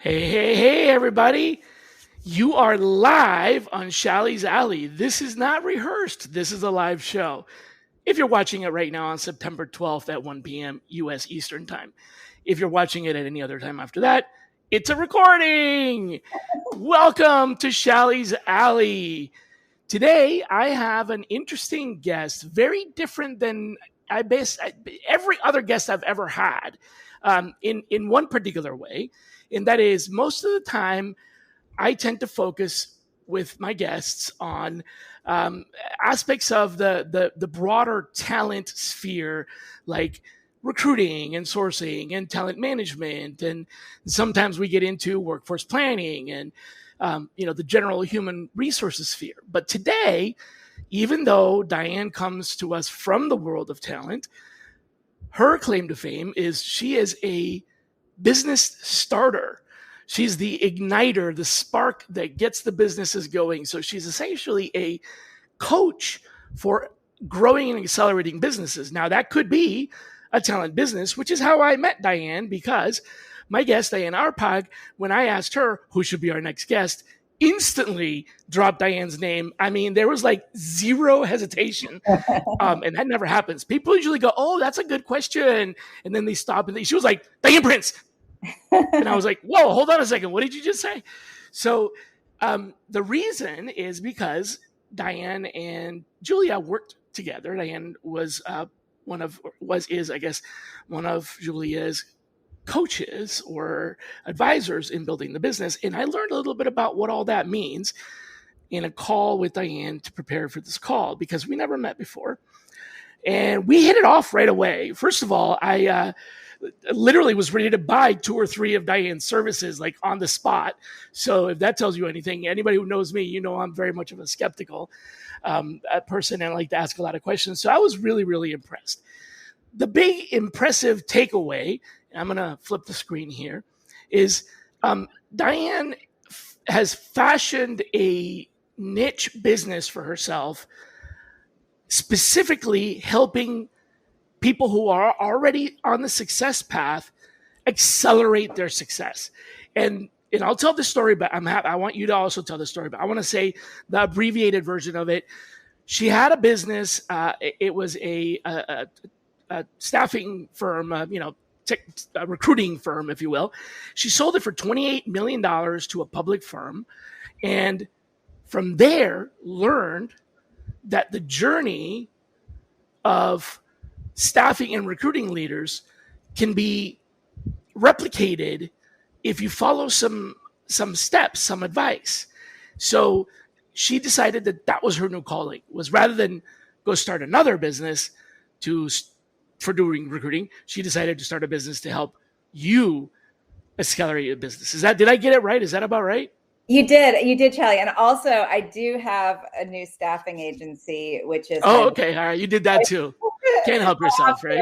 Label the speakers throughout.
Speaker 1: Hey, everybody. You are live on Shally's Alley. This is not rehearsed. This is a live show. If you're watching it right now on September 12th at 1 p.m. U.S. Eastern Time. If you're watching it at any other time after that, it's a recording. Welcome to Shally's Alley. Today, I have an interesting guest, very different than every other guest I've ever had in one particular way. And that is, most of the time, I tend to focus with my guests on aspects of the broader talent sphere, like recruiting and sourcing and talent management. And sometimes we get into workforce planning and the general human resources sphere. But today, even though Diane comes to us from the world of talent, her claim to fame is she is a business starter. She's the igniter, the spark that gets the businesses going. So she's essentially a coach for growing and accelerating businesses. Now, that could be a talent business, which is how I met Diane, because my guest, Diane Arpag, when I asked her who should be our next guest, instantly dropped Diane's name. I mean, there was like zero hesitation. And that never happens. People usually go, oh, that's a good question. And then they stop and she was like, Diane Prince. And I was like, whoa, hold on a second. What did you just say? So the reason is because Diane and Julia worked together. Diane was one of Julia's coaches or advisors in building the business. And I learned a little bit about what all that means in a call with Diane to prepare for this call, because we never met before. And we hit it off right away. First of all, I literally was ready to buy 2 or 3 of Diane's services, like on the spot. So if that tells you anything, anybody who knows me, you know I'm very much of a skeptical person, and I like to ask a lot of questions. So I was really, really impressed. The big impressive takeaway, and I'm going to flip the screen here, is Diane has fashioned a niche business for herself, specifically helping people who are already on the success path accelerate their success. And I'll tell the story, but I want you to also tell the story. But I want to say the abbreviated version of it. She had a business. It was a staffing firm, a recruiting firm, if you will. She sold it for $28 million to a public firm. And from there, learned that the journey of staffing and recruiting leaders can be replicated if you follow some steps, some advice. So she decided that was her new calling, was rather than go start another business for doing recruiting, she decided to start a business to help you accelerate your business. Did I get it right? Is that about right?
Speaker 2: You did, Charlie. And also, I do have a new staffing agency, which is...
Speaker 1: Oh, okay. All right. You did that too. Can't help yourself, right?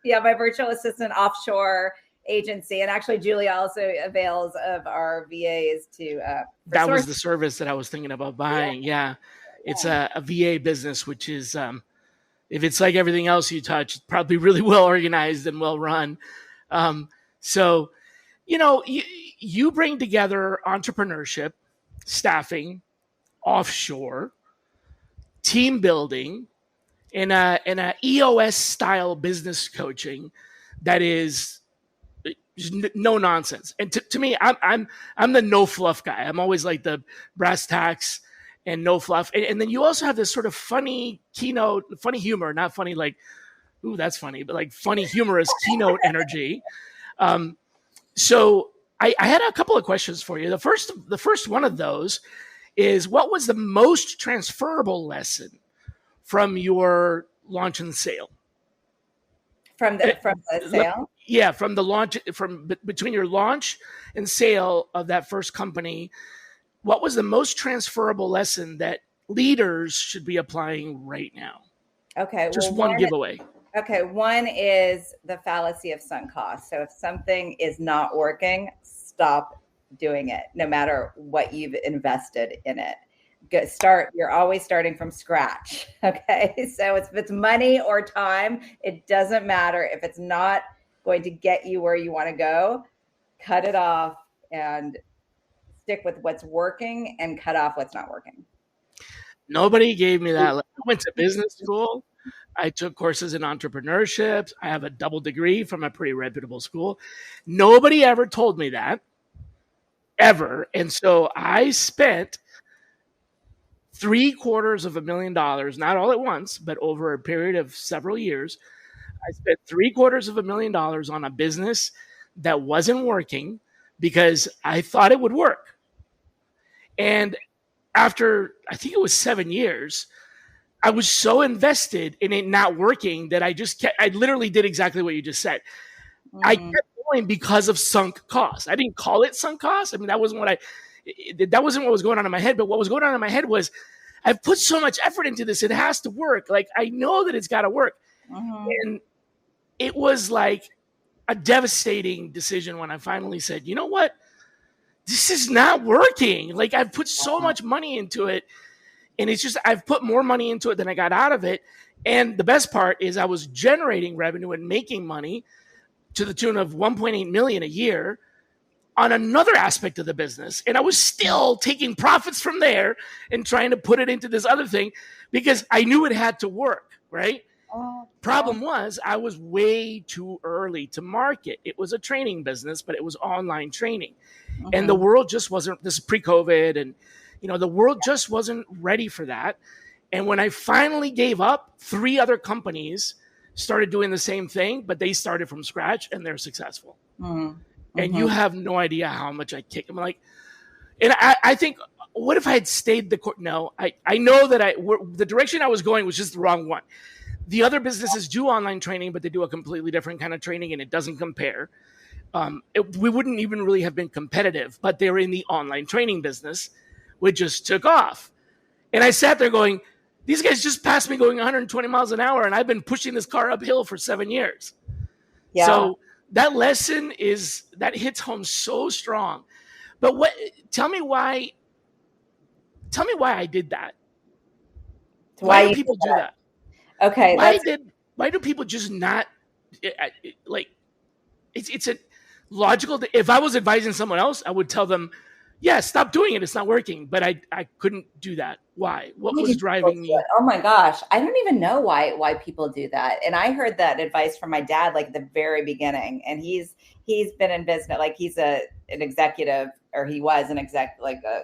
Speaker 2: Yeah, my virtual assistant Offshore agency. And actually, Julia also avails of our VAs to...
Speaker 1: that was the service that I was thinking about buying. Yeah. It's a VA business, which is, if it's like everything else you touch, it's probably really well organized and well run. So, you bring together entrepreneurship, staffing, offshore, team building, and a EOS style business coaching that is no nonsense. And to me, I'm the no fluff guy. I'm always like the brass tacks and no fluff. And then you also have this sort of funny humor, not funny like, ooh, that's funny, but like funny humorous keynote energy. So I had a couple of questions for you. The first one of those is, what was the most transferable lesson from your launch and sale?
Speaker 2: From the sale?
Speaker 1: Yeah, from the launch, between your launch and sale of that first company, what was the most transferable lesson that leaders should be applying right now?
Speaker 2: Okay.
Speaker 1: Just one giveaway.
Speaker 2: Okay. One is the fallacy of sunk cost. So if something is not working, stop doing it, no matter what you've invested in it. You're always starting from scratch. Okay. So if it's money or time, it doesn't matter. If it's not going to get you where you want to go, cut it off and stick with what's working and cut off what's not working.
Speaker 1: Nobody gave me that. I went to business school. I took courses in entrepreneurship. I have a double degree from a pretty reputable school. Nobody ever told me that, ever. And so I spent $750,000, not all at once, but over a period of several years. I spent $750,000 on a business that wasn't working because I thought it would work. And after, I think it was 7 years, I was so invested in it not working that I literally did exactly what you just said. I kept going because of sunk costs. I didn't call it sunk costs. I mean, that wasn't what was going on in my head. But what was going on in my head was, I've put so much effort into this. It has to work. Like, I know that it's got to work. And it was like a devastating decision when I finally said, you know what? This is not working. Like, I've put so much money into it. And it's just, I've put more money into it than I got out of it. And the best part is I was generating revenue and making money to the tune of 1.8 million a year on another aspect of the business. And I was still taking profits from there and trying to put it into this other thing because I knew it had to work, right? Problem was, I was way too early to market. It was a training business, but it was online training. And the world just wasn't, this is pre-COVID, and the world just wasn't ready for that. And when I finally gave up, 3 other companies started doing the same thing, but they started from scratch and they're successful. And you have no idea how much I kicked. I'm like, and I think, what if I had stayed the course? No, I know that the direction I was going was just the wrong one. The other businesses do online training, but they do a completely different kind of training, and it doesn't compare. We wouldn't even really have been competitive, but they were in the online training business, which just took off. And I sat there going, these guys just passed me going 120 miles an hour, and I've been pushing this car uphill for 7 years. Yeah. So that lesson that hits home so strong. But tell me why I did that. Why do people do that?
Speaker 2: Okay.
Speaker 1: Why do people just not like, it's a logical, if I was advising someone else, I would tell them, yeah, stop doing it. It's not working. But I couldn't do that. Why? What was driving me?
Speaker 2: Oh my gosh. I don't even know why people do that. And I heard that advice from my dad, like the very beginning. And he's been in business, like he's an executive, or he was an exec, like a,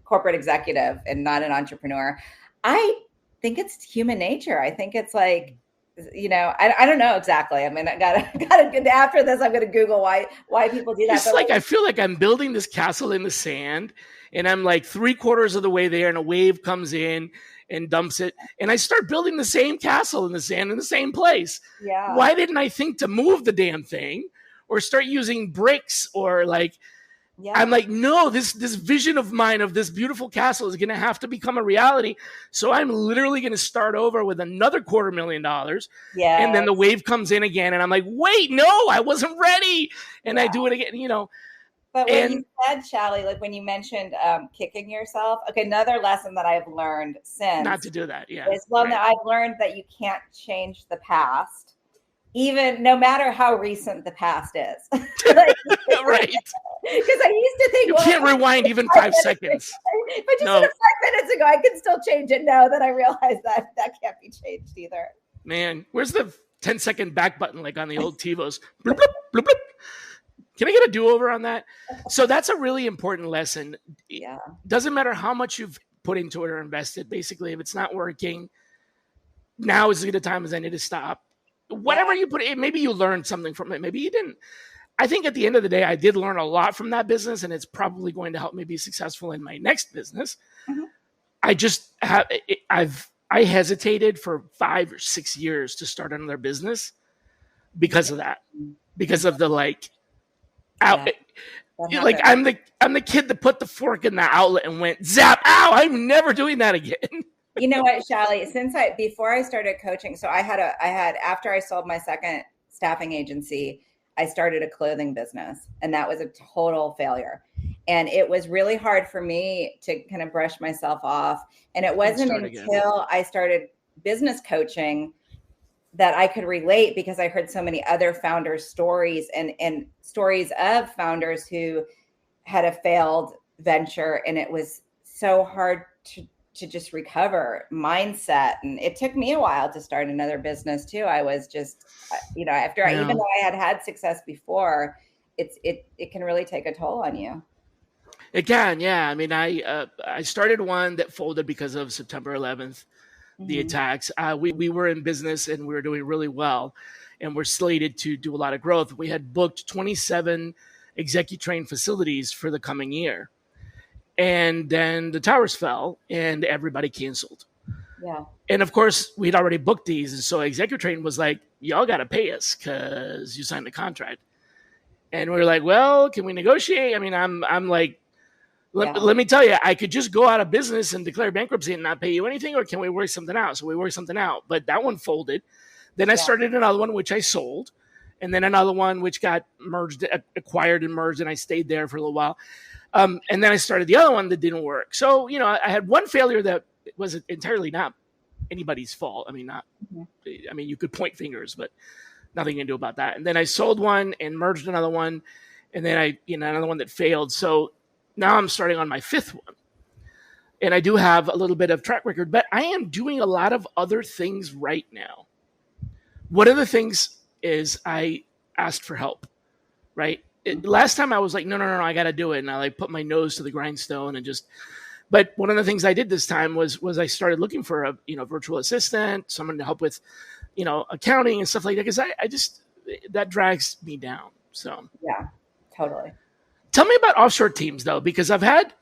Speaker 2: corporate executive and not an entrepreneur. I think it's human nature. I think it's like, I don't know exactly. I mean, I gotta after this, I'm gonna Google why people do that.
Speaker 1: It's like, I feel like I'm building this castle in the sand, and I'm like 3/4 of the way there, and a wave comes in and dumps it, and I start building the same castle in the sand in the same place.
Speaker 2: Yeah.
Speaker 1: Why didn't I think to move the damn thing, or start using bricks, or like? Yeah. I'm like, no, this vision of mine of this beautiful castle is going to have to become a reality. So I'm literally going to start over with another $250,000. Yeah. And then the wave comes in again. And I'm like, wait, no, I wasn't ready. And I do it again,
Speaker 2: But when you said, Shally, like when you mentioned kicking yourself, okay, another lesson that I've learned since.
Speaker 1: Not to do that, yeah.
Speaker 2: Is, well, right. I've learned that you can't change the past, even no matter how recent the past is.
Speaker 1: Right.
Speaker 2: Because I used to think
Speaker 1: you can't rewind even 5 seconds.
Speaker 2: But just 5 minutes ago, I can still change it now that I realize that can't be changed either.
Speaker 1: Man, where's the 10-second back button like on the old TiVos? Bloop, bloop, bloop, bloop. Can I get a do-over on that? So that's a really important lesson.
Speaker 2: Yeah.
Speaker 1: Doesn't matter how much you've put into it or invested. Basically, if it's not working, now is as good a time as any to stop. Whatever you put in, maybe you learned something from it. Maybe you didn't. I think at the end of the day, I did learn a lot from that business, and it's probably going to help me be successful in my next business. I just I hesitated for 5 or 6 years to start another business because of that, because of the like I'm the kid that put the fork in the outlet and went zap. Ow! I'm never doing that again.
Speaker 2: You know what, Shally? Before I started coaching, so I had after I sold my second staffing agency, I started a clothing business, and that was a total failure. And it was really hard for me to kind of brush myself off. And it wasn't until I started business coaching that I could relate, because I heard so many other founders' stories and stories of founders who had a failed venture, and it was so hard to just recover mindset. And it took me a while to start another business too. I was just, after even though I had success before, it can really take a toll on you.
Speaker 1: It can, yeah. I mean, I started one that folded because of September 11th, the attacks. We were in business and we were doing really well, and we're slated to do a lot of growth. We had booked 27 ExecuTrain facilities for the coming year. And then the towers fell and everybody canceled.
Speaker 2: Yeah.
Speaker 1: And of course, we'd already booked these. And so ExecuTrain was like, y'all got to pay us because you signed the contract. And we were like, well, can we negotiate? I mean, I'm like, let me tell you, I could just go out of business and declare bankruptcy and not pay you anything, or can we work something out? So we worked something out, but that one folded. Then I started another one, which I sold, and then another one, which got acquired and merged, and I stayed there for a little while. And then I started the other one that didn't work. So, I had one failure that was entirely not anybody's fault. I mean, you could point fingers, but nothing you can do about that. And then I sold one and merged another one, and then another one that failed. So now I'm starting on my fifth one, and I do have a little bit of track record, but I am doing a lot of other things right now. One of the things is I asked for help, right? Last time I was like, no, I got to do it. And I like put my nose to the grindstone and but one of the things I did this time was I started looking for a, virtual assistant, someone to help with, accounting and stuff like that. Cause I just, that drags me down. So
Speaker 2: yeah, totally.
Speaker 1: Tell me about offshore teams though, because I've had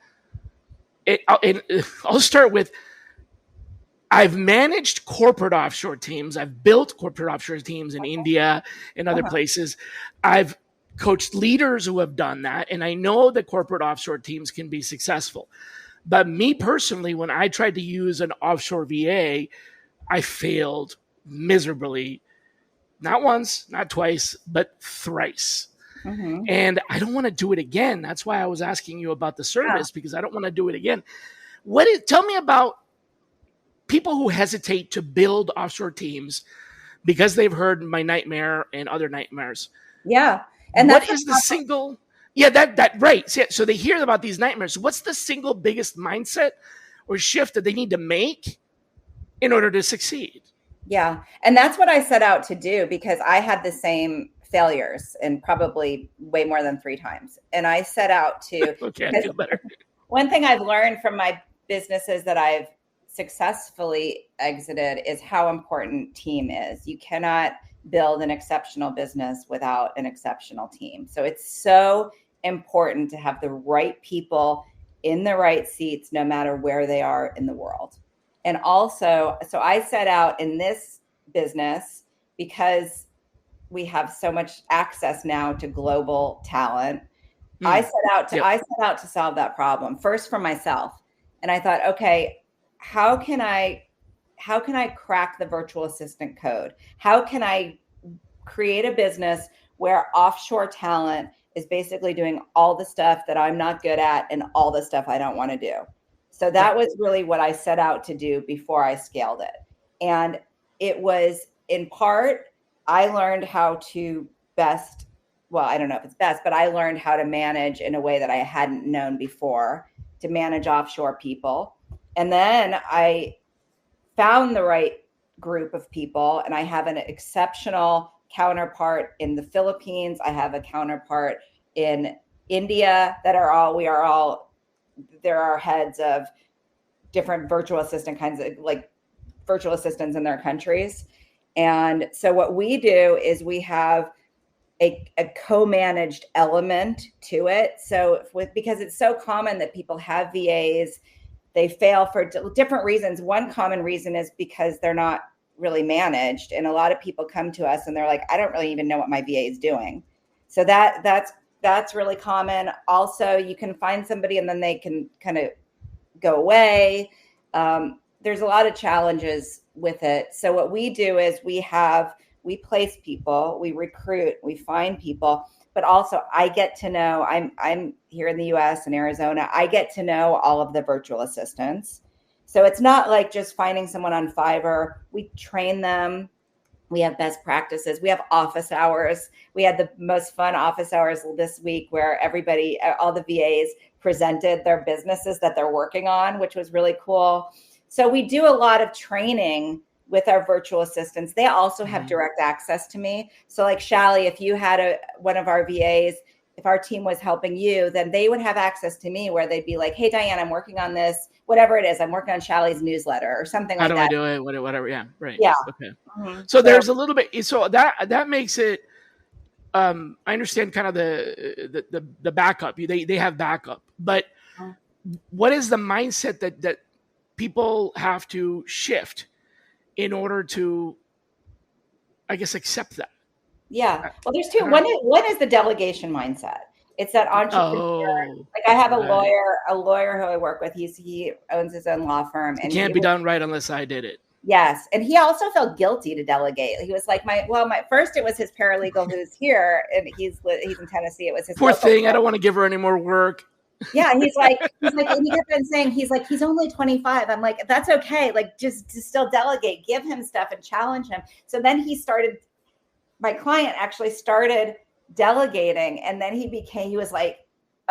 Speaker 1: it. I'll start with, I've managed corporate offshore teams. I've built corporate offshore teams in India and other places. I've coached leaders who have done that. And I know that corporate offshore teams can be successful. But me personally, when I tried to use an offshore VA, I failed miserably. Not once, not twice, but thrice. And I don't want to do it again. That's why I was asking you about the service, because I don't want to do it again. Tell me about people who hesitate to build offshore teams because they've heard my nightmare and other nightmares.
Speaker 2: Yeah.
Speaker 1: And what is the single? Yeah, that right. So they hear about these nightmares. What's the single biggest mindset or shift that they need to make in order to succeed?
Speaker 2: Yeah. And that's what I set out to do, because I had the same failures, and probably way more than 3 times. And I set out to,
Speaker 1: okay, I feel better.
Speaker 2: One thing I've learned from my businesses that I've successfully exited is how important team is. You cannot build an exceptional business without an exceptional team. So it's so important to have the right people in the right seats, no matter where they are in the world. And also, so I set out in this business, because we have so much access now to global talent. I set out to solve that problem first for myself. And I thought, okay, how can I crack the virtual assistant code? How can I create a business where offshore talent is basically doing all the stuff that I'm not good at and all the stuff I don't want to do? So that was really what I set out to do before I scaled it. And it was, in part, I learned how to I don't know if it's best, but I learned how to manage in a way that I hadn't known before, to manage offshore people. And then I found the right group of people, and I have an exceptional counterpart in the Philippines. I have a counterpart in India there are heads of different virtual assistant kinds of, like, virtual assistants in their countries. And so what we do is we have a co-managed element to it. So because it's so common that people have VAs, they fail for different reasons. One common reason is because they're not really managed. And a lot of people come to us and they're like, I don't really even know what my VA is doing. So that's really common. Also, you can find somebody and then they can kind of go away. There's a lot of challenges with it. So what we do is we place people, we recruit, we find people, but also I get to know, I'm here in the US and Arizona, I get to know all of the virtual assistants. So it's not like just finding someone on Fiverr. We train them. We have best practices. We have office hours. We had the most fun office hours this week where everybody, all the VAs presented their businesses that they're working on, which was really cool. So we do a lot of training with our virtual assistants. They also have direct access to me. So like Shally, if you had one of our VAs, if our team was helping you, then they would have access to me where they'd be like, hey, Diane, I'm working on this, whatever it is. I'm working on Shally's newsletter or something like that.
Speaker 1: How do I do it? Whatever. Yeah. Right.
Speaker 2: Yeah.
Speaker 1: Okay. So there's a little bit, so that makes it, I understand kind of the backup. They have backup, but what is the mindset that people have to shift in order to, I guess, accept that?
Speaker 2: Yeah. Well, there's two. One is the delegation mindset. It's that entrepreneur. Like I have a lawyer who I work with. He owns his own law firm, and
Speaker 1: it can't be done right unless I did it.
Speaker 2: Yes, and he also felt guilty to delegate. He was like, my first it was his paralegal who's here, and he's in Tennessee. It was his
Speaker 1: poor thing. Friend. I don't want to give her any more work.
Speaker 2: Yeah, he's like, and he kept on saying, he's only 25. I'm like, that's okay. Like, just to still delegate, give him stuff and challenge him. So then my client actually started delegating, and then he was like,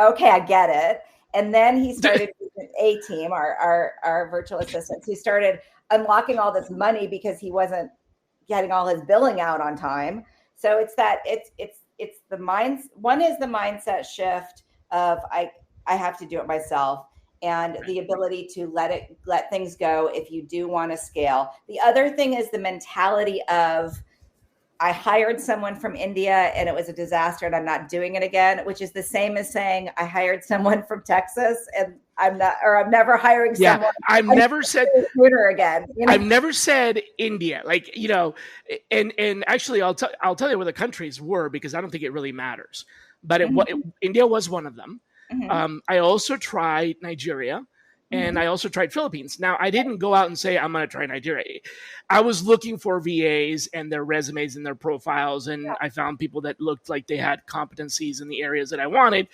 Speaker 2: okay, I get it. And then he started using A-Team, our virtual assistants. He started unlocking all this money because he wasn't getting all his billing out on time. So it's the minds. One is the mindset shift of I have to do it myself, and the ability to let things go if you do want to scale. The other thing is the mentality of I hired someone from India and it was a disaster and I'm not doing it again, which is the same as saying I hired someone from Texas and I'm never hiring someone.
Speaker 1: I've never said
Speaker 2: again. You know?
Speaker 1: I've never said India, like, you know, and actually I'll tell you where the countries were because I don't think it really matters. But India was one of them. Mm-hmm. I also tried Nigeria. And I also tried Philippines. Now, I didn't go out and say, I'm going to try Nigeria. I was looking for VAs and their resumes and their profiles. And I found people that looked like they had competencies in the areas that I wanted.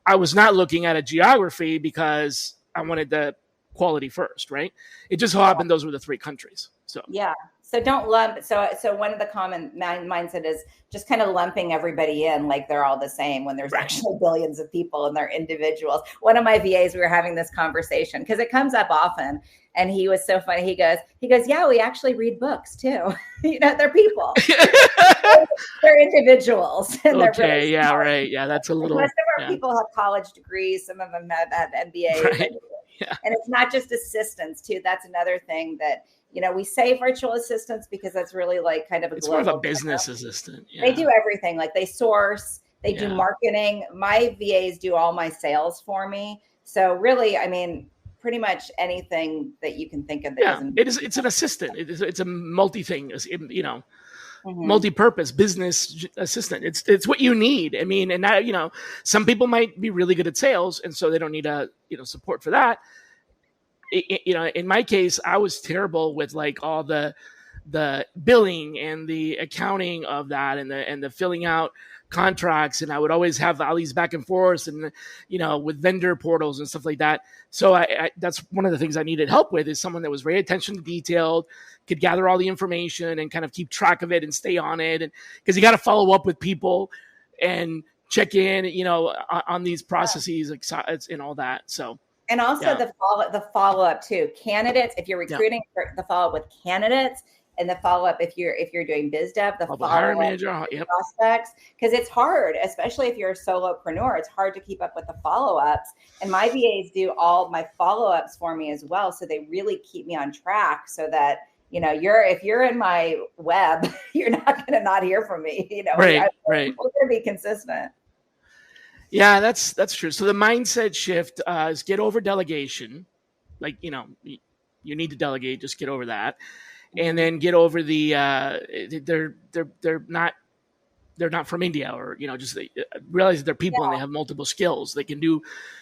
Speaker 1: I was not looking at a geography because I wanted the quality first, right? It just so happened those were the three countries. So
Speaker 2: yeah. So don't lump. So one of the common mindset is just kind of lumping everybody in like they're all the same when there's actually billions of people and they're individuals. One of my VAs, we were having this conversation because it comes up often, and he was so funny. He goes, yeah, we actually read books too. You know, they're people. They're individuals. And
Speaker 1: okay.
Speaker 2: They're really
Speaker 1: yeah. Smart. Right. Yeah. That's a little.
Speaker 2: Most of our people have college degrees. Some of them have MBAs.
Speaker 1: Right.
Speaker 2: And it's not just assistants too. That's another thing that, you know, we say virtual assistants because that's really like kind of
Speaker 1: it's more of a business assistant.
Speaker 2: Yeah. They do everything. Like they source, they do marketing. My VAs do all my sales for me. So really, I mean, pretty much anything that you can think of.
Speaker 1: It's an assistant. It's a multi-thing, you know, multi-purpose business assistant. It's what you need. I mean, and now, you know, some people might be really good at sales and so they don't need support for that. You know, in my case, I was terrible with like all the billing and the accounting of that and the filling out contracts. And I would always have all these back and forths and, you know, with vendor portals and stuff like that. So I that's one of the things I needed help with is someone that was very attention to detailed, could gather all the information and kind of keep track of it and stay on it. And because you got to follow up with people and check in, you know, on these processes and all that. So.
Speaker 2: And also the follow-up too. Candidates, if you're recruiting, the follow-up with candidates, and the follow-up if you're doing biz dev, the follow-up prospects, because it's hard, especially if you're a solopreneur. It's hard to keep up with the follow-ups. And my VAs do all my follow-ups for me as well, so they really keep me on track so that, you know, if you're in my web, you're not going to not hear from me. You know,
Speaker 1: right.
Speaker 2: We're going to be consistent.
Speaker 1: Yeah, that's true. So the mindset shift is get over delegation. Like, you know, you need to delegate, just get over that. And then get over the they're not from India, or, you know, just realize that they're people and they have multiple skills. They can do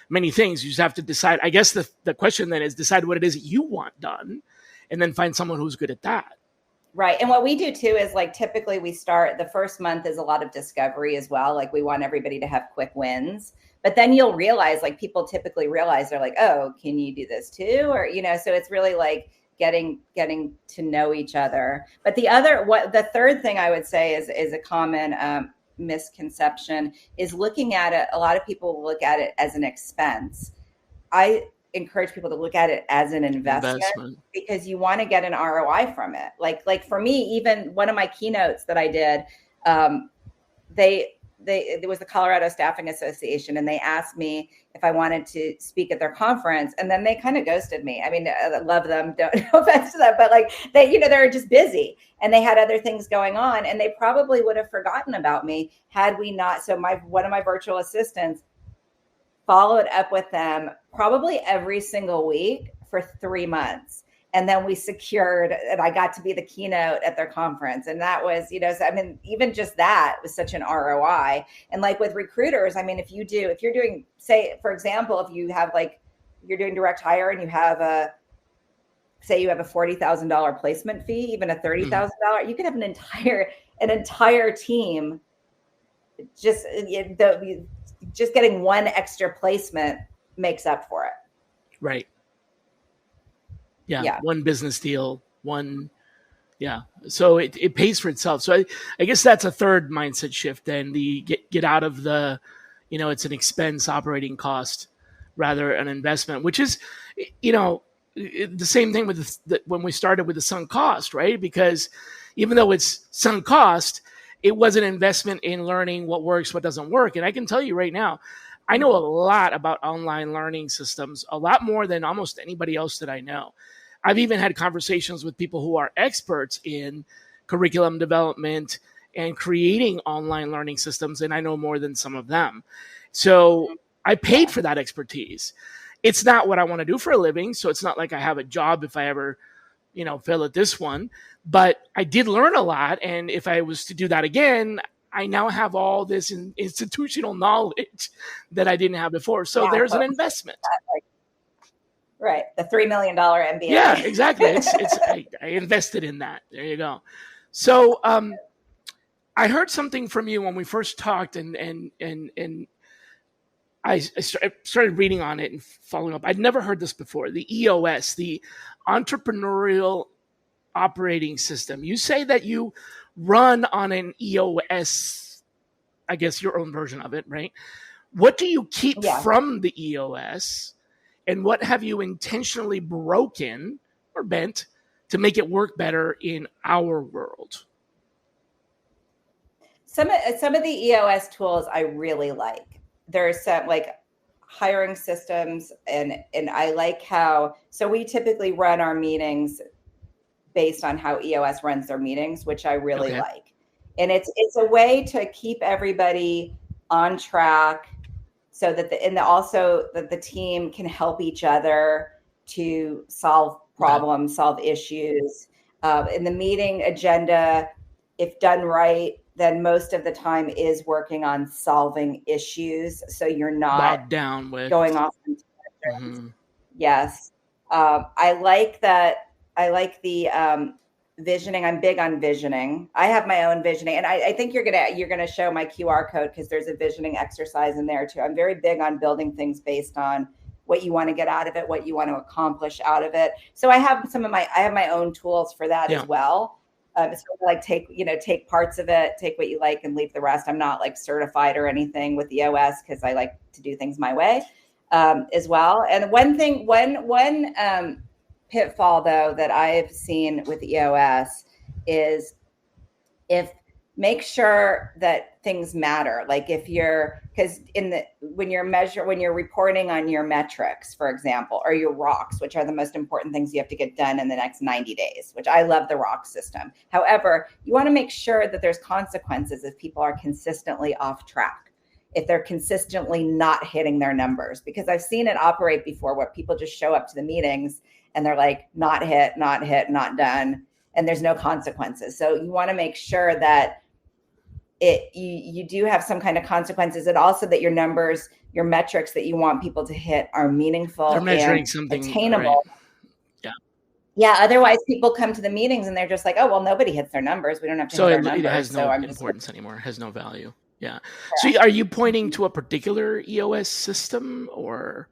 Speaker 1: many things. You just have to decide. I guess the question then is decide what it is that you want done and then find someone who's good at that.
Speaker 2: Right. And what we do too is like typically we start the first month is a lot of discovery as well. Like we want everybody to have quick wins, but then you'll realize like people typically realize they're like, oh, can you do this too? Or, you know, so it's really like getting to know each other. But the third thing I would say is a common misconception is looking at it. A lot of people look at it as an expense. I encourage people to look at it as an investment. Because you want to get an ROI from it. Like for me, even one of my keynotes that I did, there was the Colorado Staffing Association, and they asked me if I wanted to speak at their conference, and then they kind of ghosted me. I mean, I love them, no offense to them, but like they're just busy and they had other things going on, and they probably would have forgotten about me had we not. So one of my virtual assistants followed up with them probably every single week for 3 months. And then we secured, and I got to be the keynote at their conference. And that was, so, I mean, even just that was such an ROI. And like with recruiters, I mean, if you're doing, say, for example, if you have you're doing direct hire and you have say you have a $40,000 placement fee, even a $30,000, you could have an entire team just getting one extra placement makes up for it.
Speaker 1: Right. Yeah. One business deal, so it pays for itself. So I guess that's a third mindset shift then, the get out of the, it's an expense operating cost rather an investment, which is, the same thing with when we started with the sunk cost, right? Because even though it's sunk cost, it was an investment in learning what works, what doesn't work. And I can tell you right now, I know a lot about online learning systems, a lot more than almost anybody else that I know. I've even had conversations with people who are experts in curriculum development and creating online learning systems, and I know more than some of them. So I paid for that expertise. It's not what I want to do for a living, so it's not like I have a job if I ever, fail at this one. But I did learn a lot, and if I was to do that again, I now have all this institutional knowledge that I didn't have before. So there's an investment.
Speaker 2: Right. The $3 million MBA.
Speaker 1: Yeah, exactly. I invested in that. There you go. So I heard something from you when we first talked, and I started reading on it and following up. I'd never heard this before. The EOS, the entrepreneurial operating system. You say that you run on an EOS, I guess your own version of it, right? What do you keep from the EOS, and what have you intentionally broken or bent to make it work better in our world?
Speaker 2: Some of the EOS tools I really like. There's some like hiring systems, and I like how, so we typically run our meetings based on how EOS runs their meetings, which I really like. And it's a way to keep everybody on track, so that also that the team can help each other to solve problems, solve issues. In the meeting agenda, if done right, then most of the time is working on solving issues. So you're not
Speaker 1: down with
Speaker 2: going off. Yes. I like that. I like the visioning. I'm big on visioning. I have my own visioning, and I think you're gonna show my QR code, because there's a visioning exercise in there too. I'm very big on building things based on what you want to get out of it, what you want to accomplish out of it. So I have my own tools for that as well. So like take parts of it, take what you like and leave the rest. I'm not like certified or anything with EOS, because I like to do things my way as well. And one pitfall though that I've seen with EOS is make sure that things matter. Like because when you're reporting on your metrics, for example, or your rocks, which are the most important things you have to get done in the next 90 days, which I love the rock system. However, you want to make sure that there's consequences if people are consistently off track, if they're consistently not hitting their numbers, because I've seen it operate before where people just show up to the meetings and they're like, not hit, not done, and there's no consequences. So you want to make sure that you do have some kind of consequences, and also that your numbers, your metrics that you want people to hit are meaningful.
Speaker 1: They're measuring
Speaker 2: and
Speaker 1: something
Speaker 2: attainable.
Speaker 1: Right.
Speaker 2: Yeah. Otherwise, people come to the meetings and they're just like, oh, well, nobody hits their numbers. We don't have to hit our numbers.
Speaker 1: It has no importance anymore. It has no value. Yeah. So are you pointing to a particular EOS system, or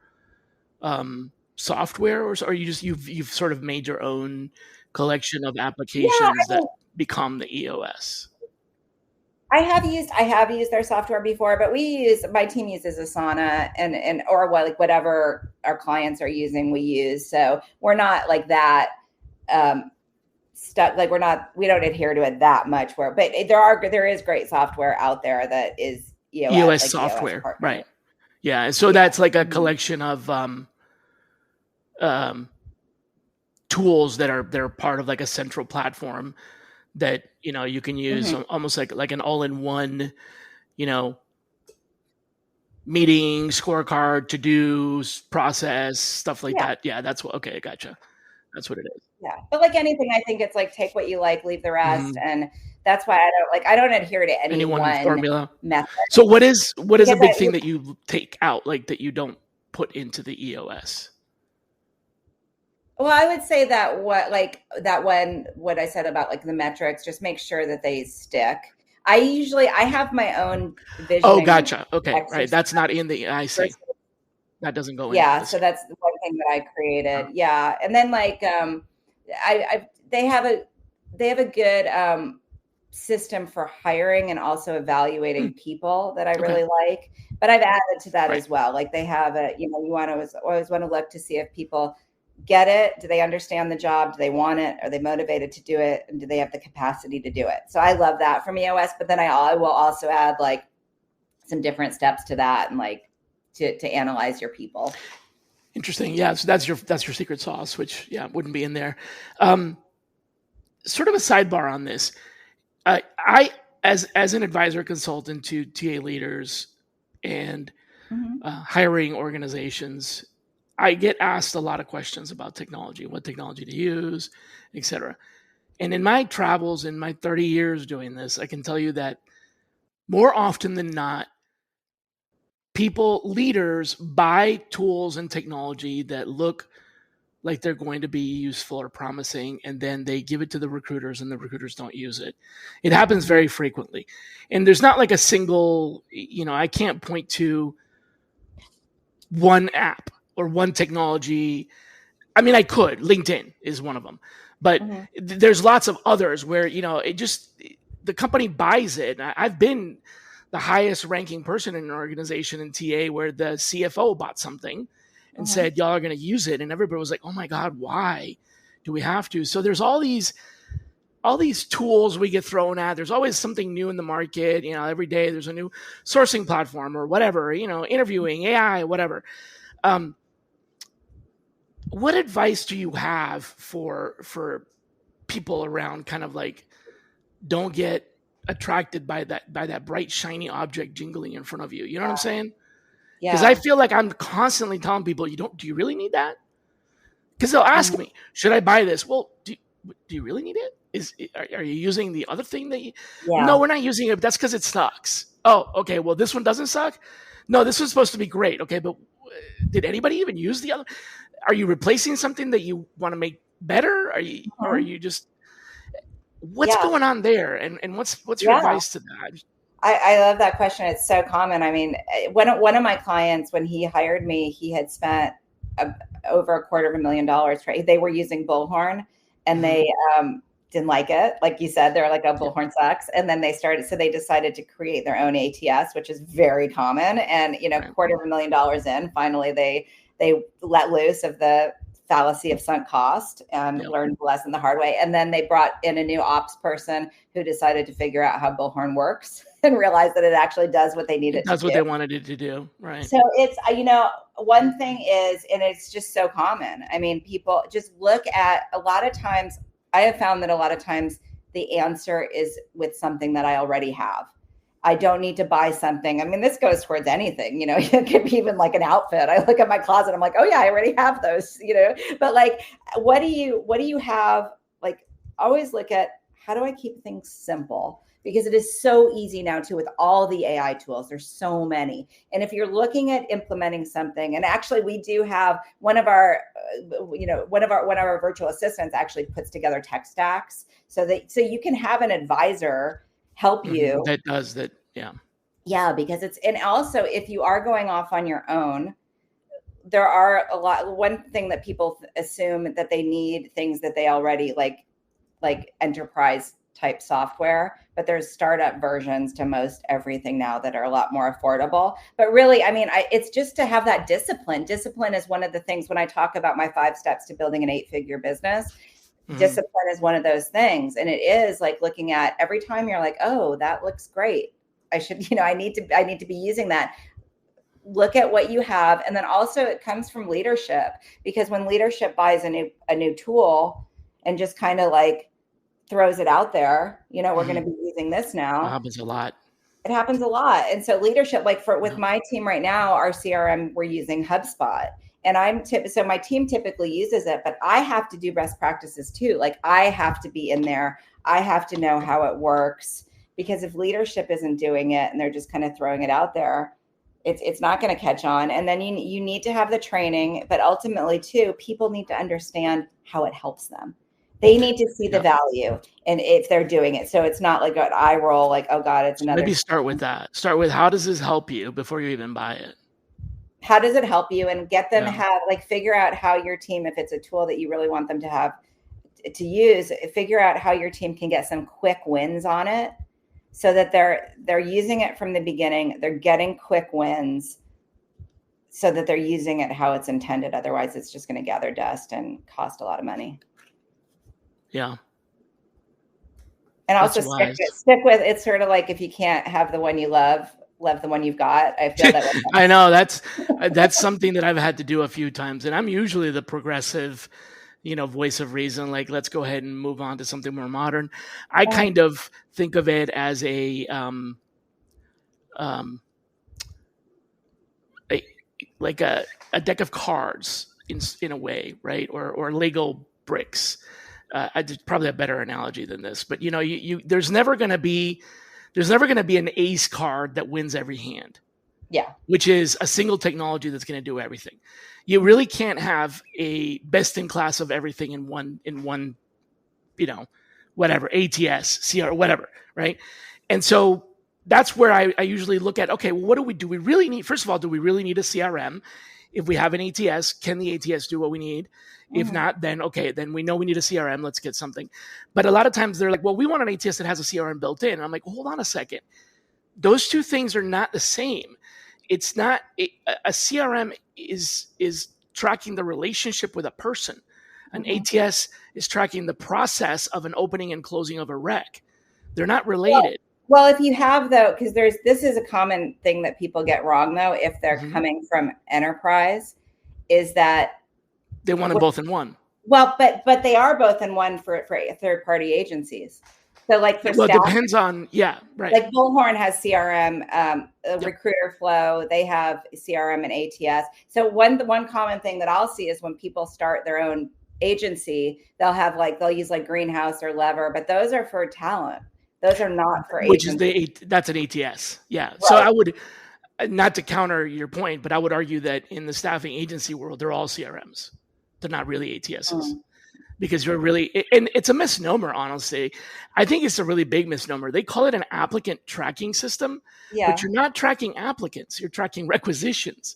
Speaker 1: software, or you've sort of made your own collection of
Speaker 2: Yeah,
Speaker 1: applications that become the EOS?
Speaker 2: I have used their software before, but my team uses Asana and or like whatever our clients are using, we use. So we're not like that stuck. Like we don't adhere to it that much. But there is great software out there that is
Speaker 1: EOS
Speaker 2: like
Speaker 1: software,
Speaker 2: EOS partner.
Speaker 1: right? Yeah, and so that's like a collection of tools they're part of like a central platform that you can use almost like an all-in-one, meeting, scorecard, to-do process, stuff like that. Yeah, that's what. Okay, gotcha. That's what it is.
Speaker 2: Yeah, but like anything, I think it's like take what you like, leave the rest, and that's why I don't adhere to any one
Speaker 1: formula
Speaker 2: method.
Speaker 1: So what is a big thing that you take out, like that you don't put into the EOS?
Speaker 2: Well, I would say that what I said about like the metrics, just make sure that they stick. I have my own vision.
Speaker 1: Oh, gotcha. Okay, right. That's not in the. I see. That doesn't go in.
Speaker 2: Yeah, so that's the one thing that I created. Yeah, and then like they have a good system for hiring and also evaluating people that I really like. But I've added to that as well. Like they have you always want to look to see if people get it. Do they understand the job? Do they want it? Are they motivated to do it? And do they have the capacity to do it? So I love that from EOS. But then I will also add like some different steps to that and like to analyze your people.
Speaker 1: Interesting. Yeah. So that's your secret sauce, which wouldn't be in there. Sort of a sidebar on this. I as an advisor consultant to TA leaders and hiring organizations, I get asked a lot of questions about technology, what technology to use, etc. And in my travels, in my 30 years doing this, I can tell you that more often than not, leaders buy tools and technology that look like they're going to be useful or promising, and then they give it to the recruiters and the recruiters don't use it. It happens very frequently. And there's not like a single, I can't point to one app or one technology. I mean, I could. LinkedIn is one of them. But there's lots of others where, the company buys it. I've been the highest ranking person in an organization in TA where the CFO bought something and said, y'all are going to use it. And everybody was like, oh my God, why do we have to? So there's all these tools we get thrown at. There's always something new in the market. Every day there's a new sourcing platform or whatever, interviewing, AI, whatever. What advice do you have for people around kind of like, don't get attracted by that bright, shiny object jingling in front of you? You know what I'm saying? Yeah. Because I feel like I'm constantly telling people, do you really need that? Because they'll ask me, should I buy this? Well, do you really need it? Are you using the other thing that you? Yeah. No, we're not using it. But that's because it sucks. Oh, okay. Well, this one doesn't suck. No, this one's supposed to be great. Okay, but did anybody even use the other? Are you replacing something that you want to make better? Or are you just? What's going on there? And what's your advice to that?
Speaker 2: I love that question. It's so common. I mean, one of my clients, when he hired me, he had spent over $250,000. Right? They were using Bullhorn, and they didn't like it. Like you said, they're like, "Oh, Bullhorn sucks." And then they decided to create their own ATS, which is very common. And $250,000 in, finally they let loose of the fallacy of sunk cost and learned the lesson the hard way. And then they brought in a new ops person who decided to figure out how Bullhorn works and realized that it actually does what they needed to do.
Speaker 1: That's what they wanted it to do. Right.
Speaker 2: So it's, one thing is, and it's just so common. I mean, people just look at, a lot of times, I have found that a lot of times the answer is with something that I already have. I don't need to buy something. I mean, this goes towards anything, it could be even like an outfit. I look at my closet, I'm like, oh yeah, I already have those, but like, what do you have? Like, always look at, how do I keep things simple? Because it is so easy now too, with all the AI tools, there's so many. And if you're looking at implementing something, and actually we do have one of our virtual assistants actually puts together tech stacks so you can have an advisor help you.
Speaker 1: That does that. Yeah.
Speaker 2: Yeah. Because and also if you are going off on your own, there are a lot. One thing that people assume that they need things that they already like enterprise type software, but there's startup versions to most everything now that are a lot more affordable. But really, I mean, it's just to have that discipline. Discipline is one of the things when I talk about my 5 steps to building an 8-figure business. Discipline is one of those things. And it is like looking at every time you're like, oh, that looks great. I should, I need to be using that. Look at what you have. And then also it comes from leadership, because when leadership buys a new tool and just kind of like throws it out there, we're going to be using this now.
Speaker 1: It happens a lot.
Speaker 2: It happens a lot. And so leadership, like with my team right now, our CRM, we're using HubSpot. And so my team typically uses it, but I have to do best practices too. Like I have to be in there. I have to know how it works, because if leadership isn't doing it and they're just kind of throwing it out there, it's not going to catch on. And then you need to have the training, but ultimately too, people need to understand how it helps them. They need to see the value, and if they're doing it. So it's not like an eye roll, like, oh God, it's another.
Speaker 1: Maybe start with that. Start with, how does this help you before you even buy it?
Speaker 2: How does it help you? And get them figure out how your team, if it's a tool that you really want them to use, figure out how your team can get some quick wins on it, so that they're using it from the beginning. They're getting quick wins so that they're using it how it's intended. Otherwise, it's just going to gather dust and cost a lot of money.
Speaker 1: Yeah.
Speaker 2: And also stick with, it's sort of like, if you can't have the one you love the one you've got. I feel that way.
Speaker 1: I know that's something that I've had to do a few times. And I'm usually the progressive, voice of reason, like, let's go ahead and move on to something more modern. I kind of think of it as a deck of cards in a way, right? Or Lego bricks. I did probably a better analogy than this, but there's never going to be an ace card that wins every hand.
Speaker 2: Yeah.
Speaker 1: Which is a single technology that's going to do everything. You really can't have a best in class of everything in one, whatever, ATS, CR, whatever. Right. And so that's where I usually look at, okay, well, what do we really need? First of all, do we really need a CRM? If we have an ATS, can the ATS do what we need? If not, then then we know we need a CRM. Let's get something. But a lot of times they're like, well, we want an ATS that has a CRM built in. And I'm like, well, hold on a second. Those two things are not the same. It's not a CRM is tracking the relationship with a person. An ATS is tracking the process of an opening and closing of a rec. They're not related.
Speaker 2: Well, if you have because this is a common thing that people get wrong though, if they're coming from enterprise, is that
Speaker 1: they want them both in one.
Speaker 2: Well, but they are both in one for third-party agencies. So like for staff,
Speaker 1: it depends on, right.
Speaker 2: Like Bullhorn has CRM, Recruiter Flow, they have CRM and ATS. So one common thing that I'll see is when people start their own agency, they'll use like Greenhouse or Lever, but those are for talent. Those are not for agencies.
Speaker 1: That's an ATS. Yeah.
Speaker 2: Right.
Speaker 1: So I would, not to counter your point, but I would argue that in the staffing agency world, they're all CRMs. They're not really ATSs. Because you're really, and it's a misnomer, honestly. I think it's a really big misnomer. They call it an applicant tracking system, but you're not tracking applicants. You're tracking requisitions.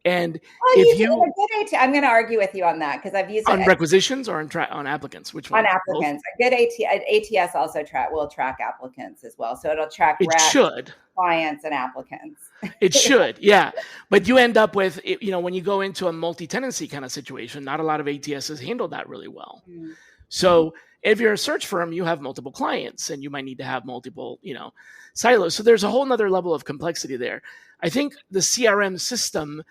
Speaker 1: And
Speaker 2: I'm going to argue with you on that, because I've used
Speaker 1: on requisitions or on applicants. Which one?
Speaker 2: On applicants. Both? A good ATS also will track applicants as well. So it'll track clients and applicants.
Speaker 1: It should, yeah. But you end up with, when you go into a multi-tenancy kind of situation, not a lot of ATSs handle that really well. So if you're a search firm, you have multiple clients and you might need to have multiple, silos. So there's a whole nother level of complexity there. I think the CRM system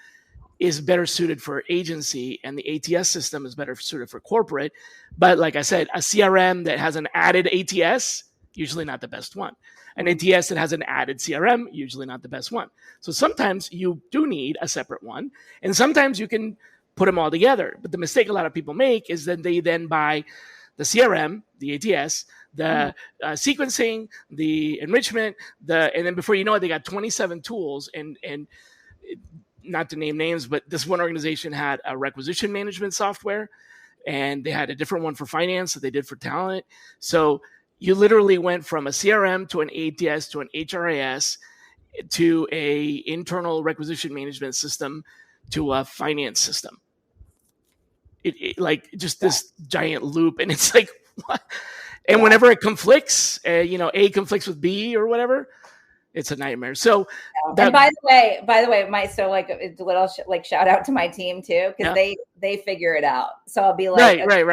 Speaker 1: is better suited for agency and the ATS system is better suited for corporate. But like I said, a CRM that has an added ATS, usually not the best one. An ATS that has an added CRM, usually not the best one. So sometimes you do need a separate one, and sometimes you can put them all together. But the mistake a lot of people make is that they then buy the CRM, the ATS, the sequencing, the enrichment, and then before you know it, they got 27 tools. And not to name names, but this one organization had a requisition management software, and they had a different one for finance that they did for talent. So you literally went from a CRM to an ATS to an HRIS to a internal requisition management system to a finance system. It like just this giant loop, and it's like, what? And whenever it conflicts, A conflicts with B or whatever, it's a nightmare. So,
Speaker 2: and by the way, so like a little like shout out to my team too, because they figure it out. So I'll be like,
Speaker 1: right.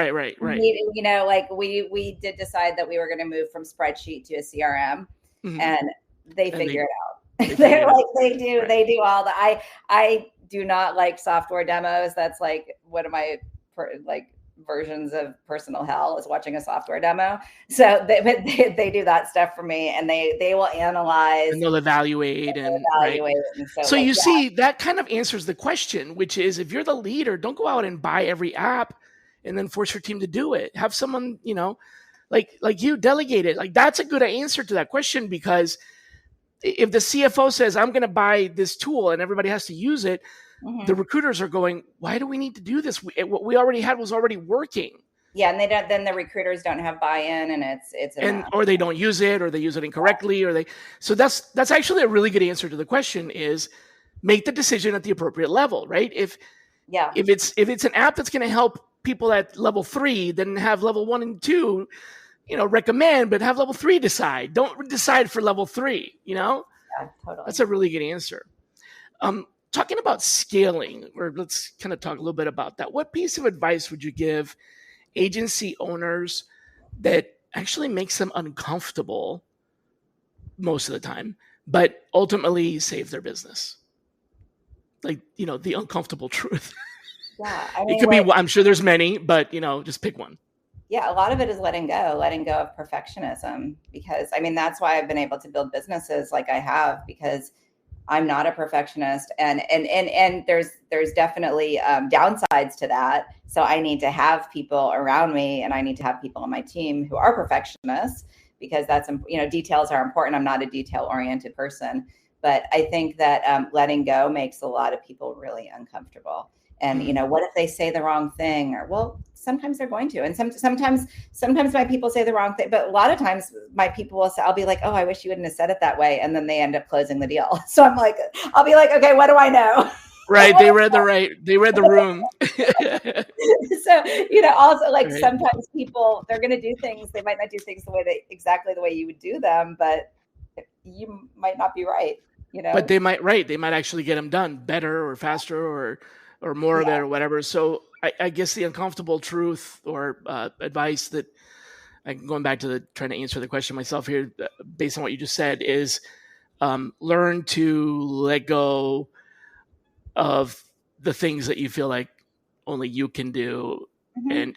Speaker 2: Like we did decide that we were going to move from spreadsheet to a CRM, and they figure it out. They're like they do all the. I do not like software demos. That's like one of my versions of personal hell is watching a software demo. So they do that stuff for me, and they will analyze
Speaker 1: and they'll evaluate. Right. And so you see, that kind of answers the question, which is, if you're the leader, don't go out and buy every app and then force your team to do it. Have someone, like you delegate it. Like, that's a good answer to that question, because if the CFO says, I'm going to buy this tool and everybody has to use it, the recruiters are going, why do we need to do this? What we already had was already working.
Speaker 2: Yeah, and then the recruiters don't have buy-in, and
Speaker 1: or they don't use it, or they use it incorrectly, so that's actually a really good answer to the question, is make the decision at the appropriate level, right? If it's an app that's going to help people at level 3, then have level 1 and 2, recommend, but have level 3 decide. Don't decide for level 3,
Speaker 2: Yeah, totally.
Speaker 1: That's a really good answer. Talking about scaling, or let's kind of talk a little bit about that. What piece of advice would you give agency owners that actually makes them uncomfortable most of the time, but ultimately save their business? Like, the uncomfortable truth.
Speaker 2: Yeah.
Speaker 1: It could be, I'm sure there's many, but, just pick one.
Speaker 2: Yeah, a lot of it is letting go of perfectionism, because that's why I've been able to build businesses like I have, because I'm not a perfectionist, and there's definitely downsides to that. So I need to have people around me, and I need to have people on my team who are perfectionists, because that's, details are important. I'm not a detail-oriented person, but I think that letting go makes a lot of people really uncomfortable. And, what if they say the wrong thing? Or, well, sometimes they're going to. And sometimes my people say the wrong thing. But a lot of times my people will say, I'll be like, oh, I wish you wouldn't have said it that way. And then they end up closing the deal. So I'll be like, okay, what do I know?
Speaker 1: Right. They read the room.
Speaker 2: So, also sometimes people, they're going to do things. They might not do things exactly the way you would do them, but you might not be right.
Speaker 1: But they might actually get them done better or faster or more of it or whatever. So I guess the uncomfortable truth or advice that I'm going back to trying to answer the question myself here, based on what you just said, is learn to let go of the things that you feel like only you can do, and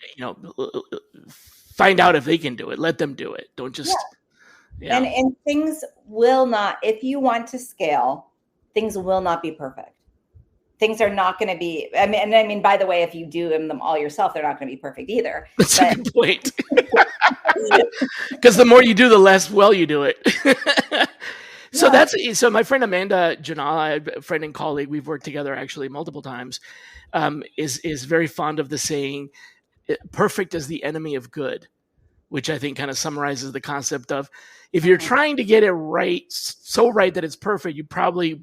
Speaker 1: find out if they can do it. Let them do it. Don't just. Yeah.
Speaker 2: And things will not. If you want to scale, things will not be perfect. Things are not going to be, by the way, if you do them all yourself, they're not going to be perfect either.
Speaker 1: That's a good point. Because the more you do, the less well you do it. So my friend Amanda Janal, a friend and colleague, we've worked together actually multiple times, is very fond of the saying, perfect is the enemy of good, which I think kind of summarizes the concept of, if you're trying to get it right, so right that it's perfect, you probably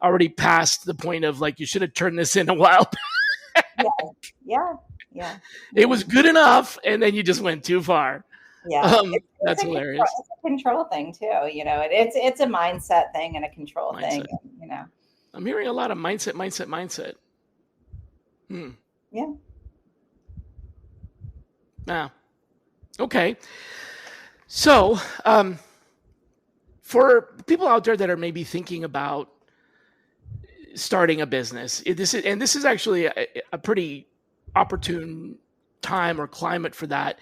Speaker 1: already past the point of you should have turned this in a while back.
Speaker 2: Yeah.
Speaker 1: It was good enough, and then you just went too far.
Speaker 2: Yeah,
Speaker 1: that's hilarious.
Speaker 2: It's a control thing too. It's a mindset thing and a control thing.
Speaker 1: I'm hearing a lot of mindset.
Speaker 2: Yeah.
Speaker 1: Ah. Okay. So, for people out there that are maybe thinking about starting a business, this is actually a pretty opportune time or climate for that.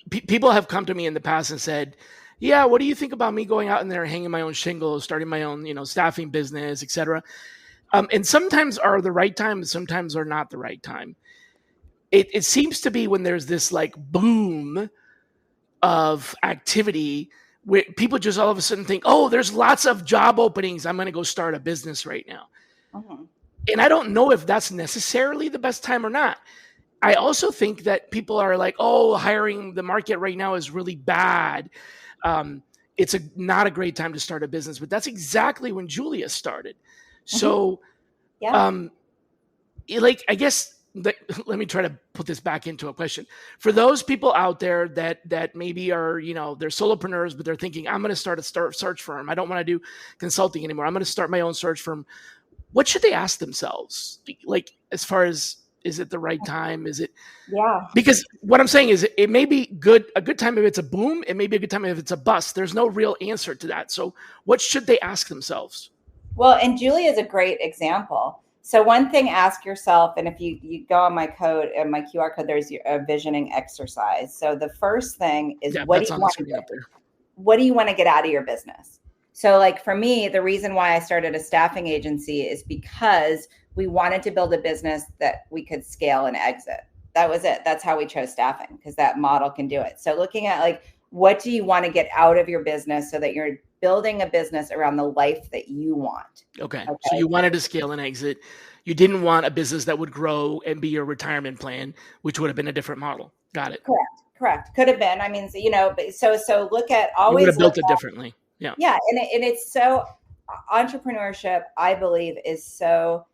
Speaker 1: People have come to me in the past and said, yeah, what do you think about me going out in there, hanging my own shingles, starting my own, staffing business, etc. And sometimes are the right time, and sometimes are not the right time. It seems to be when there's this boom of activity where people just all of a sudden think, oh, there's lots of job openings, I'm going to go start a business right now. And I don't know if that's necessarily the best time or not. I also think that people are like, oh, hiring, the market right now is really bad. It's not a great time to start a business, but that's exactly when Julia started. So Like, I guess let me try to put this back into a question for those people out there that maybe are, they're solopreneurs, but they're thinking, I'm going to start a search firm. I don't want to do consulting anymore. I'm going to start my own search firm. What should they ask themselves? Like, as far as, is it the right time? Is it?
Speaker 2: Yeah.
Speaker 1: Because what I'm saying is it may be a good time if it's a boom. It may be a good time if it's a bust. There's no real answer to that. So what should they ask themselves?
Speaker 2: Well, and Julia is a great example. So one thing, ask yourself, and if you go on my code and my QR code, there's a visioning exercise. So the first thing is, what do you want to get? What do you want to get out of your business? So like for me, the reason why I started a staffing agency is because we wanted to build a business that we could scale and exit. That was it. That's how we chose staffing, because that model can do it. So looking at like, what do you want to get out of your business so that you're building a business around the life that you want.
Speaker 1: Okay. So you wanted to scale and exit. You didn't want a business that would grow and be your retirement plan, which would have been a different model. Got it.
Speaker 2: Correct. Could have been. I mean, so look at always.
Speaker 1: You would have built it differently. Yeah.
Speaker 2: Yeah. And it's so, entrepreneurship, I believe, is so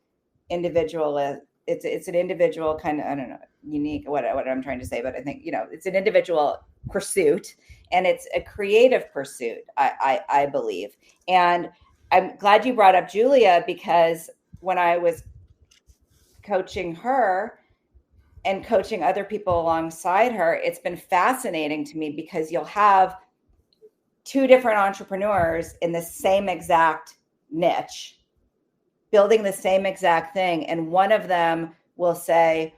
Speaker 2: individual. It's an individual kind of, I don't know, unique, what I'm trying to say, but I think, it's an individual pursuit, and it's a creative pursuit, I believe. And I'm glad you brought up Julia, because when I was coaching her and coaching other people alongside her, it's been fascinating to me, because you'll have two different entrepreneurs in the same exact niche building the same exact thing. And one of them will say,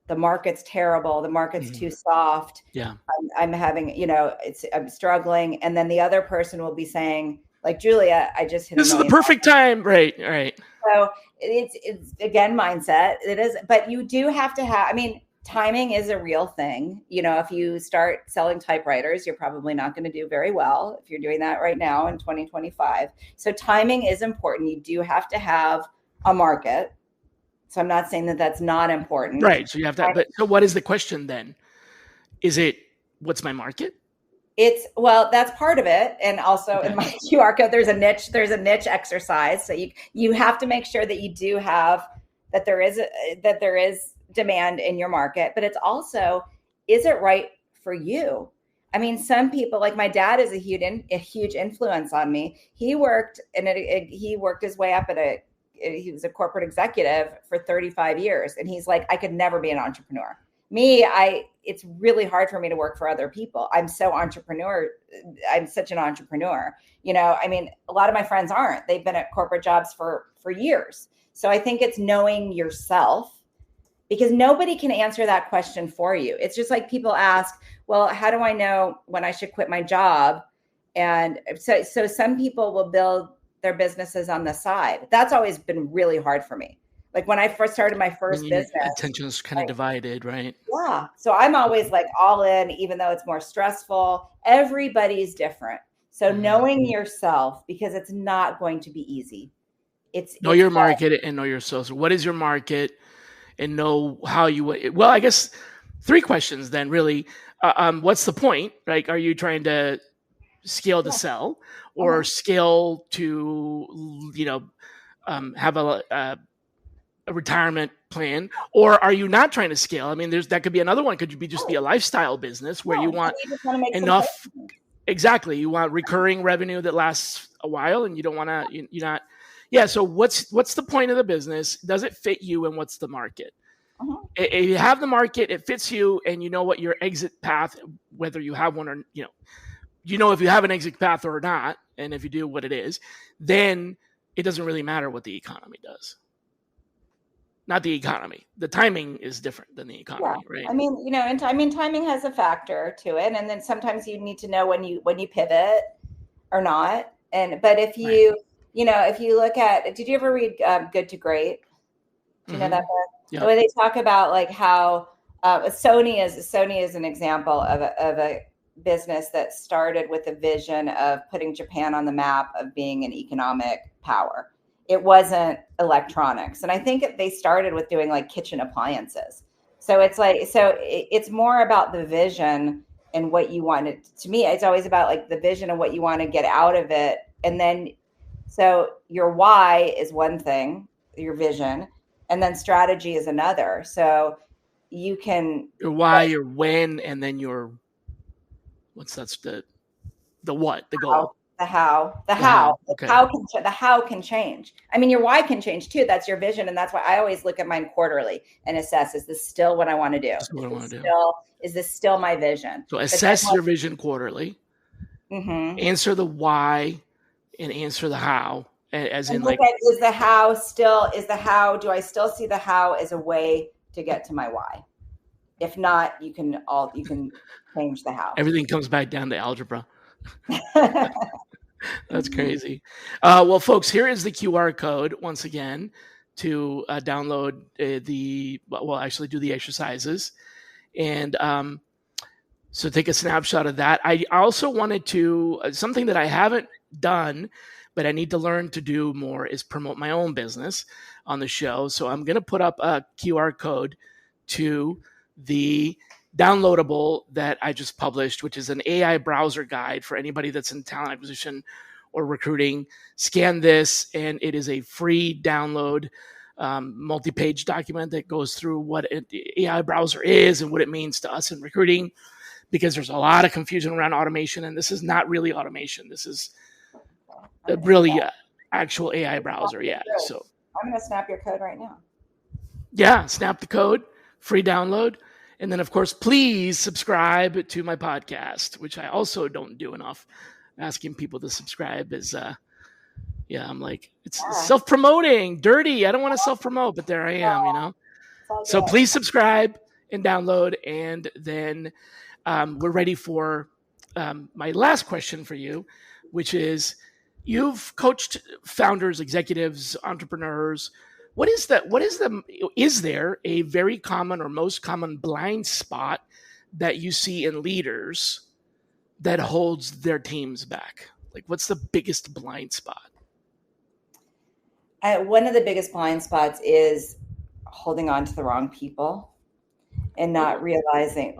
Speaker 2: the market's terrible. The market's too soft.
Speaker 1: Yeah.
Speaker 2: I'm having, I'm struggling. And then the other person will be saying, like, Julia, I just hit
Speaker 1: this is the perfect time. Right.
Speaker 2: So it's again, mindset. It is, but you do have to have, timing is a real thing. If you start selling typewriters, you're probably not going to do very well if you're doing that right now in 2025. So timing is important. You do have to have a market. So I'm not saying that that's not important.
Speaker 1: Right. So you have to, but so what is the question then? Is it, what's my market?
Speaker 2: That's part of it. And also in my QR code, there's a niche exercise. So you have to make sure that you do have, that there is demand in your market, but it's also, is it right for you? Some people, like my dad is a huge influence on me. He worked his way up he was a corporate executive for 35 years. And he's like, I could never be an entrepreneur. It's really hard for me to work for other people. I'm such an entrepreneur. A lot of my friends aren't. They've been at corporate jobs for years. So I think it's knowing yourself, because nobody can answer that question for you. It's just like people ask, well, how do I know when I should quit my job? And so some people will build their businesses on the side. That's always been really hard for me. Like when I first started my first business,
Speaker 1: attention's kind of divided, right?
Speaker 2: Yeah. So I'm always like all in, even though it's more stressful. Everybody's different. So knowing yourself, because it's not going to be easy.
Speaker 1: Know your market and know yourself. So what is your market, and know how you, well, I guess 3 questions then really. What's the point? Like, are you trying to scale to sell, or scale to, have a retirement plan, or are you not trying to scale? That could be another one. Could you just be a lifestyle business where you want enough? Exactly. You want recurring revenue that lasts a while, and you don't want to, you're not. Yeah. So what's the point of the business? Does it fit you, and what's the market? If you have the market, it fits you, and you know what your exit path, whether you have one or, if you have an exit path or not, and if you do, what it is, then it doesn't really matter what the economy does. Not the economy. The timing is different than the economy, right?
Speaker 2: Timing has a factor to it, and then sometimes you need to know when you pivot or not. But if you, if you look at, did you ever read Good to Great? Do you know that book? Yeah. The way they talk about like how Sony is an example of a business that started with a vision of putting Japan on the map of being an economic power. It wasn't electronics. And I think they started with doing like kitchen appliances. So it's more about the vision and what you want it to me. It's always about like the vision and what you want to get out of it. And then, so your why is one thing. your vision, and then strategy is another. So you can
Speaker 1: your why, your when, and then your that's the what, the goal.
Speaker 2: The how.
Speaker 1: Okay.
Speaker 2: The how can change. I mean, your why can change too. That's your vision, and that's why I always look at mine quarterly and assess: is this still what I want to do? Is this still my vision?
Speaker 1: So assess your vision quarterly. Answer the why, and answer the how. As in, like,
Speaker 2: is the how? Do I still see the how as a way to get to my why? If not, you can change the how.
Speaker 1: Everything comes back down to algebra. That's crazy. Well, folks, here is the QR code once again to download actually do the exercises. And so take a snapshot of that. I also wanted to, something that I haven't done, but I need to learn to do more, is promote my own business on the show. So I'm going to put up a QR code to the downloadable that I just published, which is an AI browser guide for anybody that's in talent acquisition or recruiting. Scan this, and it is a free download, multi-page document that goes through what an AI browser is and what it means to us in recruiting, because there's a lot of confusion around automation, and this is not really automation. This is really actual AI browser. Yeah. So
Speaker 2: I'm going to snap your code right now.
Speaker 1: Yeah, snap the code, free download. And then, of course, please subscribe to my podcast, which I also don't do enough. Asking people to subscribe is, I'm like, it's self-promoting, dirty. I don't want to self-promote, but there I am, So please subscribe and download. And then we're ready for my last question for you, which is, you've coached founders, executives, entrepreneurs. Is there a very common or most common blind spot that you see in leaders that holds their teams back? Like, what's the biggest blind spot?
Speaker 2: One of the biggest blind spots is holding on to the wrong people and not realizing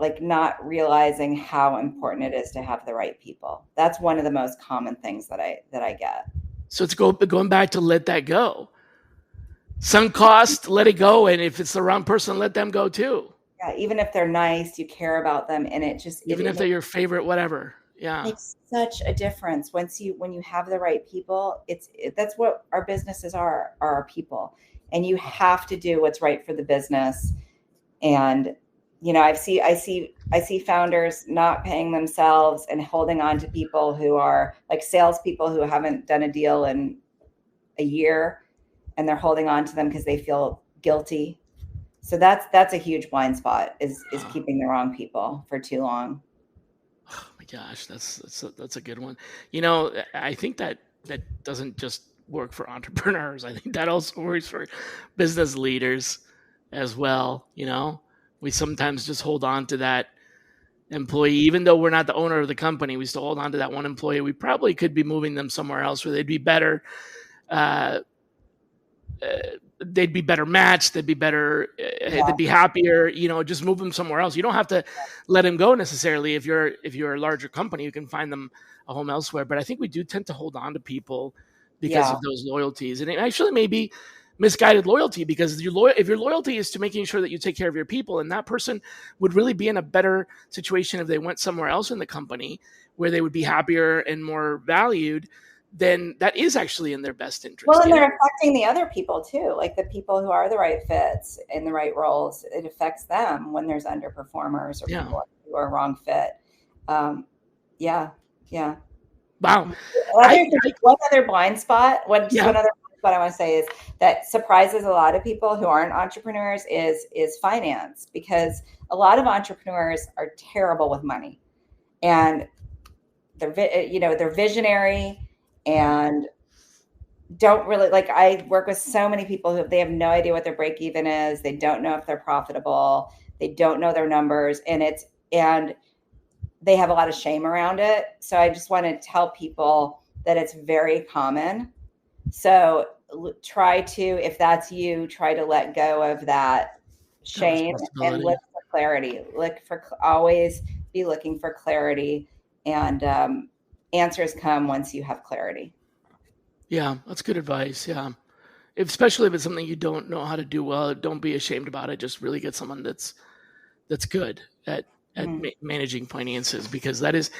Speaker 2: how important it is to have the right people. That's one of the most common things that I get.
Speaker 1: So it's going back to let that go. Sunk cost, let it go. And if it's the wrong person, let them go too.
Speaker 2: Yeah, even if they're nice, you care about them, and it just
Speaker 1: if they're your favorite, whatever. Yeah,
Speaker 2: it makes such a difference when you have the right people. That's what our businesses are our people, and you have to do what's right for the business. And I see founders not paying themselves and holding on to people who are like salespeople who haven't done a deal in a year, and they're holding on to them because they feel guilty. So that's a huge blind spot is keeping the wrong people for too long.
Speaker 1: Oh my gosh, that's a good one. I think that doesn't just work for entrepreneurs. I think that also works for business leaders as well. We sometimes just hold on to that employee, even though we're not the owner of the company. We still hold on to that one employee. We probably could be moving them somewhere else where they'd be better. They'd be better matched. They'd be better. They'd be happier. Just move them somewhere else. You don't have to let them go necessarily. If you're a larger company, you can find them a home elsewhere. But I think we do tend to hold on to people because of those loyalties, and it actually may be misguided loyalty, because if your loyalty is to making sure that you take care of your people, and that person would really be in a better situation if they went somewhere else in the company where they would be happier and more valued, then that is actually in their best interest.
Speaker 2: Well, and they're affecting the other people too, like the people who are the right fits in the right roles. It affects them when there's underperformers or people who are wrong fit.
Speaker 1: Wow.
Speaker 2: One other blind spot, one other blind spot I want to say is that surprises a lot of people who aren't entrepreneurs is finance, because a lot of entrepreneurs are terrible with money, and they're visionary and don't really, like, I work with so many people who they have no idea what their break even is. They don't know if they're profitable. They don't know their numbers, and they have a lot of shame around it. So I just want to tell people that it's very common. So if that's you, try to let go of that shame and look for clarity. Always be looking for clarity, and answers come once you have clarity.
Speaker 1: Yeah, that's good advice. Yeah. especially if it's something you don't know how to do well. Don't be ashamed about it. Just really get someone that's good at managing finances, because that is,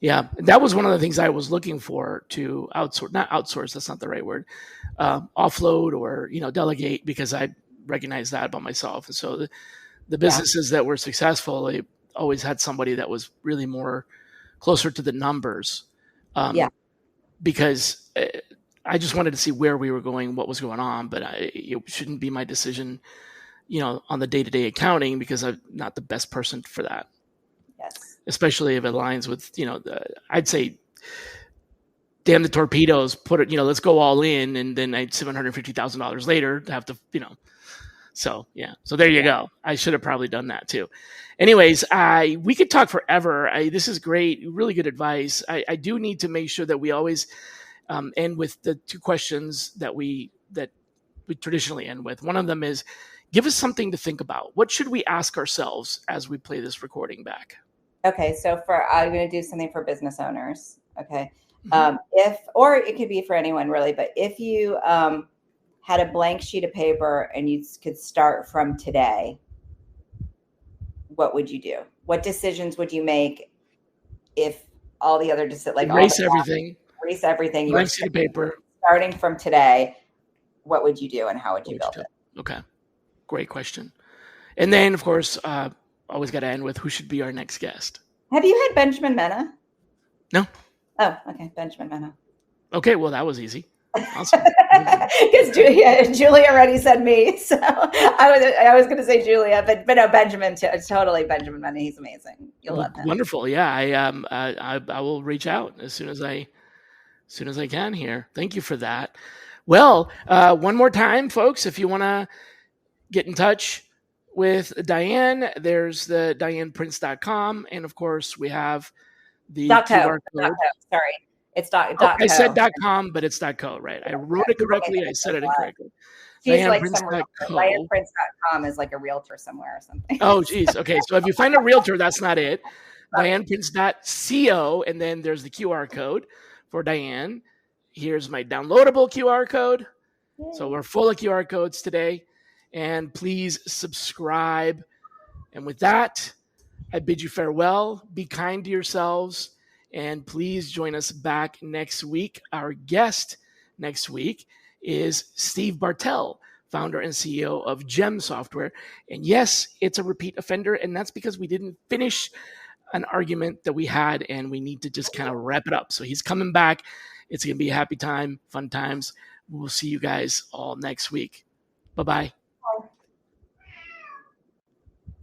Speaker 1: that was one of the things I was looking for to not outsource. That's not the right word. Offload or, delegate, because I recognize that about myself. And so the businesses that were successful, they always had somebody that was really more closer to the numbers. Because I just wanted to see where we were going, what was going on, but it shouldn't be my decision, on the day-to-day accounting, because I'm not the best person for that.
Speaker 2: Yes.
Speaker 1: Especially if it aligns with, I'd say, damn the torpedoes, put it, let's go all in. And then $750,000 later have to, so there you go. I should have probably done that too. Anyways, we could talk forever. This is great. Really good advice. I do need to make sure that we always end with the two questions that we traditionally end with. One of them is, give us something to think about. What should we ask ourselves as we play this recording back?
Speaker 2: Okay. So I'm going to do something for business owners. Okay. Or it could be for anyone really, but if you, had a blank sheet of paper and you could start from today, what would you do? What decisions would you make if all the other
Speaker 1: erase everything?
Speaker 2: Erase everything.
Speaker 1: Blank sheet of paper.
Speaker 2: Starting from today, what would you do and how would you build it?
Speaker 1: Okay, great question. And then, of course, always got to end with, who should be our next guest?
Speaker 2: Have you had Benjamin Mena?
Speaker 1: No.
Speaker 2: Oh, okay, Benjamin Mena.
Speaker 1: Okay, well, that was easy. Awesome.
Speaker 2: Because Julia already said me, so I was going to say Julia, but no, Benjamin, totally Benjamin Mena. He's amazing. You'll love him.
Speaker 1: Wonderful. Yeah, I will reach out as soon as I can here. Thank you for that. Well, one more time, folks, if you want to get in touch with Diane, there's the DianePrince.com, and of course we have the QR code.
Speaker 2: Sorry. It's .co.
Speaker 1: I said .com, but it's .co, right? I wrote it correctly. I said it incorrectly.
Speaker 2: She's like DianePrince.com is like a realtor somewhere or something.
Speaker 1: Oh, geez. Okay. So if you find a realtor, that's not it. DianePrince.co, and then there's the QR code for Diane. Here's my downloadable QR code. Yay. So we're full of QR codes today. And please subscribe. And with that, I bid you farewell. Be kind to yourselves. And please join us back next week. Our guest next week is Steve Bartel, founder and CEO of Gem Software. And yes, it's a repeat offender, and that's because we didn't finish an argument that we had, and we need to just kind of wrap it up. So he's coming back. It's going to be a happy time, fun times. We'll see you guys all next week. Bye-bye.